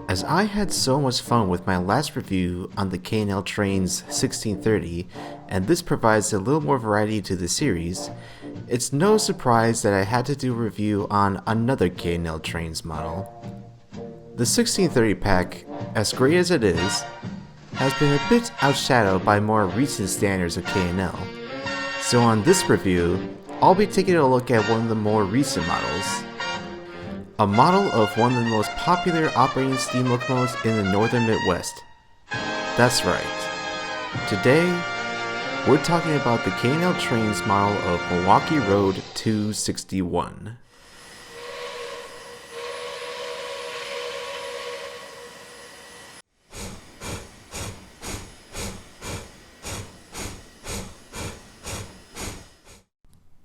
As I had so much fun with my last review on the K&L Trainz 1630, and this provides a little more variety to the series, it's no surprise that I had to do a review on another K&L Trainz model. The 1630 pack, as great as it is, has been a bit outshadowed by more recent standards of K&L. So on this review, I'll be taking a look at one of the more recent models. A model of one of the most popular operating steam locomotives in the northern Midwest. That's right. Today, we're talking about the K&L Trainz model of Milwaukee Road 261.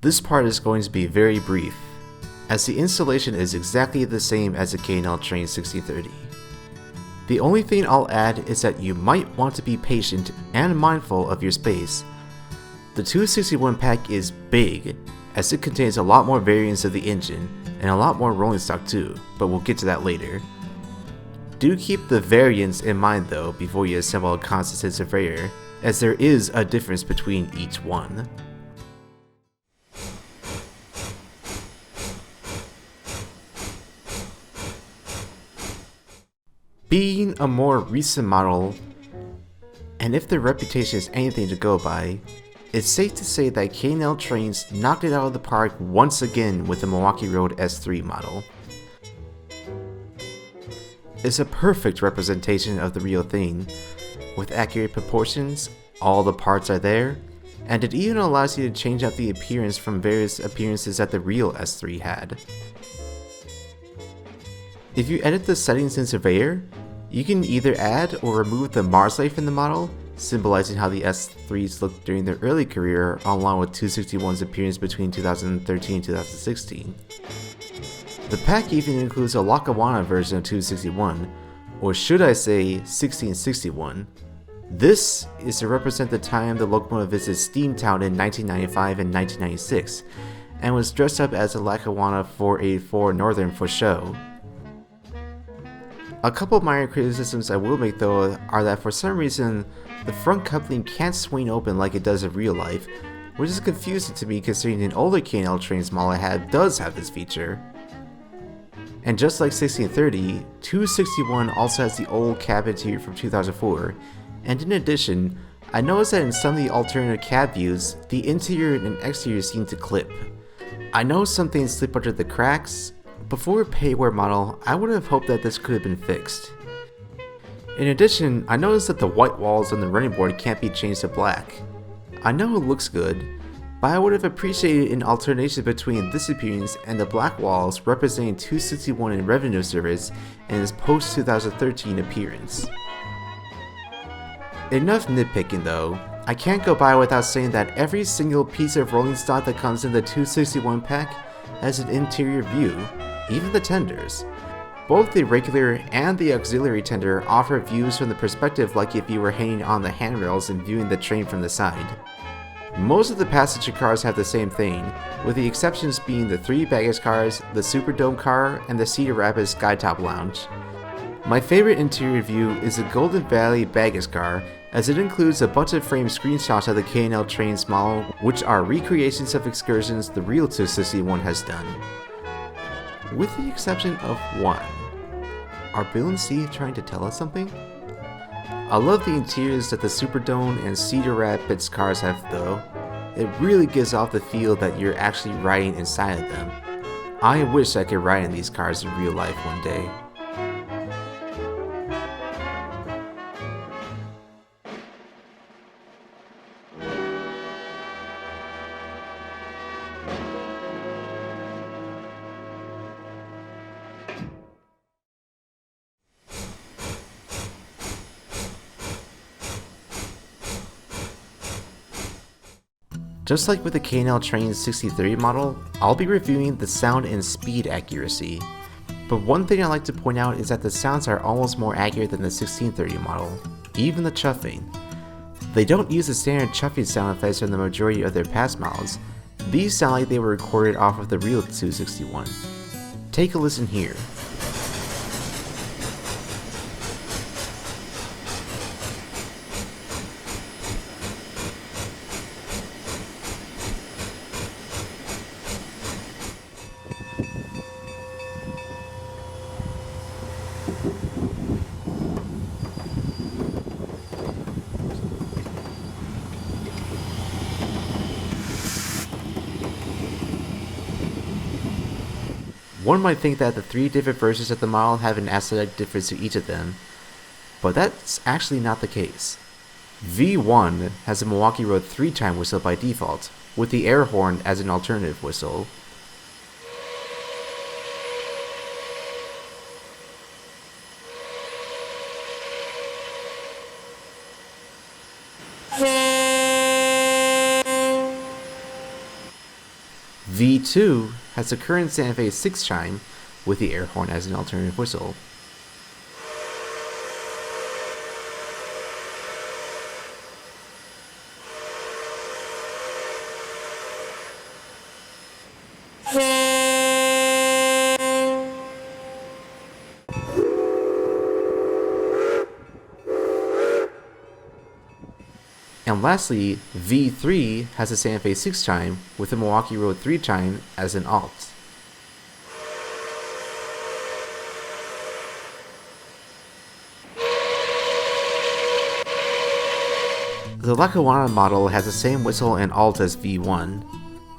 This part is going to be very brief, as the installation is exactly the same as the K&L Trainz 1630. The only thing I'll add is that you might want to be patient and mindful of your space. The 261 pack is big, as it contains a lot more variants of the engine and a lot more rolling stock too, but we'll get to that later. Do keep the variants in mind though before you assemble a constant surveyor, as there is a difference between each one. Being a more recent model, and if their reputation is anything to go by, it's safe to say that K&L Trainz knocked it out of the park once again with the Milwaukee Road S-3 model. It's a perfect representation of the real thing. With accurate proportions, all the parts are there, and it even allows you to change out the appearance from various appearances that the real S-3 had. If you edit the settings in Surveyor, you can either add or remove the Mars life in the model, symbolizing how the S3s looked during their early career along with 261's appearance between 2013 and 2016. The pack even includes a Lackawanna version of 261, or should I say 1661. This is to represent the time the locomotive visited Steamtown in 1995 and 1996, and was dressed up as a Lackawanna 484 Northern for show. A couple of minor criticisms I will make though are that for some reason, the front coupling can't swing open like it does in real life, which is confusing to me considering an older K&L Trainz model I had does have this feature. And just like 1630, 261 also has the old cab interior from 2004, and in addition, I noticed that in some of the alternative cab views, the interior and exterior seem to clip. I know some things slip under the cracks, but for a pay-wear model, I would have hoped that this could have been fixed. In addition, I noticed that the white walls on the running board can't be changed to black. I know it looks good, but I would have appreciated an alternation between this appearance and the black walls representing 261 in revenue service and his post-2013 appearance. Enough nitpicking though, I can't go by without saying that every single piece of rolling stock that comes in the 261 pack has an interior view, even the tenders. Both the regular and the auxiliary tender offer views from the perspective like if you were hanging on the handrails and viewing the train from the side. Most of the passenger cars have the same thing, with the exceptions being the 3 baggage cars, the Superdome car, and the Cedar Rapids Skytop Lounge. My favorite interior view is the Golden Valley baggage car, as it includes a bunch of framed screenshots of the K&L Trainz model, which are recreations of excursions the real 261 has done. With the exception of one. Are Bill and Steve trying to tell us something? I love the interiors that the Superdome and Cedar Rapids cars have though. It really gives off the feel that you're actually riding inside of them. I wish I could ride in these cars in real life one day. Just like with the K&L Trainz 6030 model, I'll be reviewing the sound and speed accuracy. But one thing I like to point out is that the sounds are almost more accurate than the 1630 model, even the chuffing. They don't use the standard chuffing sound effects in the majority of their past models. These sound like they were recorded off of the real 261. Take a listen here. One might think that the 3 different versions of the model have an aesthetic difference to each of them, but that's actually not the case. V1 has a Milwaukee Road 3-chime whistle by default, with the air horn as an alternative whistle. V2 has the current Santa Fe 6-chime with the air horn as an alternative whistle. And lastly, V3 has a Santa Fe 6-chime with the Milwaukee Road 3-chime as an alt. The Lackawanna model has the same whistle and alt as V1.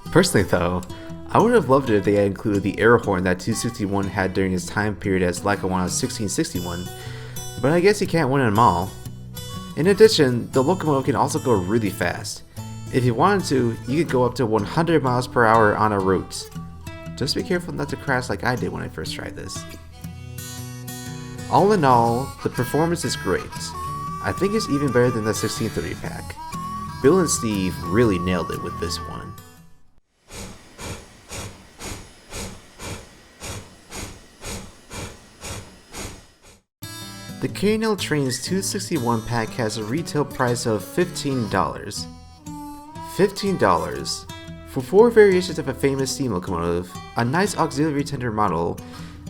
Personally though, I would have loved it if they had included the air horn that 261 had during its time period as Lackawanna's 1661, but I guess you can't win them all. In addition, the locomotive can also go really fast. If you wanted to, you could go up to 100 miles per hour on a route. Just be careful not to crash like I did when I first tried this. All in all, the performance is great. I think it's even better than the 1630 pack. Bill and Steve really nailed it with this one. The K&L Trainz 261 pack has a retail price of $15. $15 for 4 variations of a famous steam locomotive, a nice auxiliary tender model,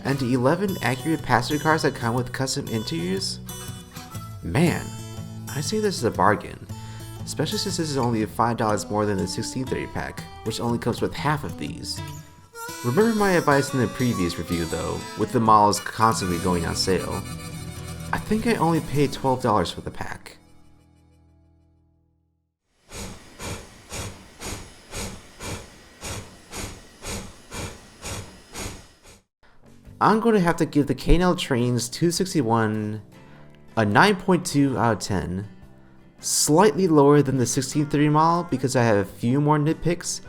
and 11 accurate passenger cars that come with custom interiors? Man, I say this is a bargain, especially since this is only $5 more than the 1630 pack, which only comes with half of these. Remember my advice in the previous review though, with the models constantly going on sale. I think I only paid $12 for the pack. I'm going to have to give the K&L Trainz 261 a 9.2 out of 10. Slightly lower than the 1630 model because I have a few more nitpicks,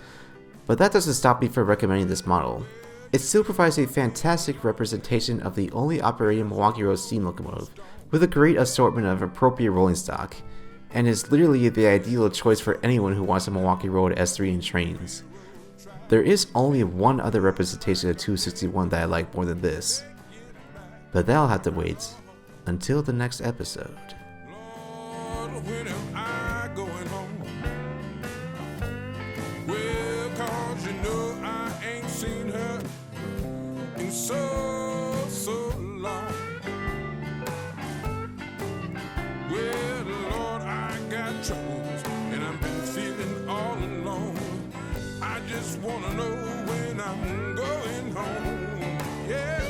but that doesn't stop me from recommending this model. It still provides a fantastic representation of the only operating Milwaukee Road steam locomotive, with a great assortment of appropriate rolling stock, and is literally the ideal choice for anyone who wants a Milwaukee Road S-3 and Trainz. There is only one other representation of 261 that I like more than this, but that'll have to wait until the next episode. Lord, when am I going home? Well, 'cause you know I ain't seen her in so long. Well, Lord, I got troubles and I've been feeling all alone. I just wanna know when I'm going home. Yeah.